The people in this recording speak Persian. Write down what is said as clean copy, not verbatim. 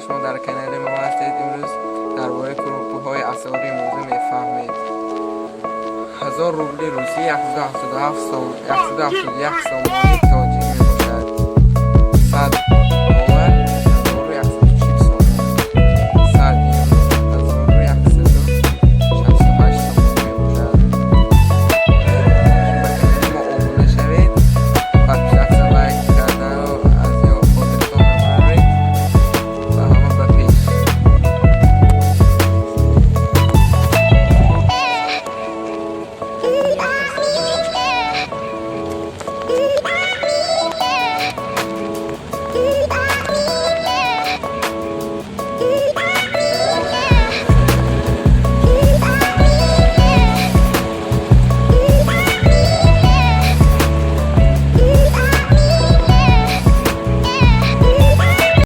شما در کانال ما هستید. امروز درباره کروپوهای اسعاری موضوع میفهمید. 1000 روبل روسی 177 سومانی تاجیک می باشد.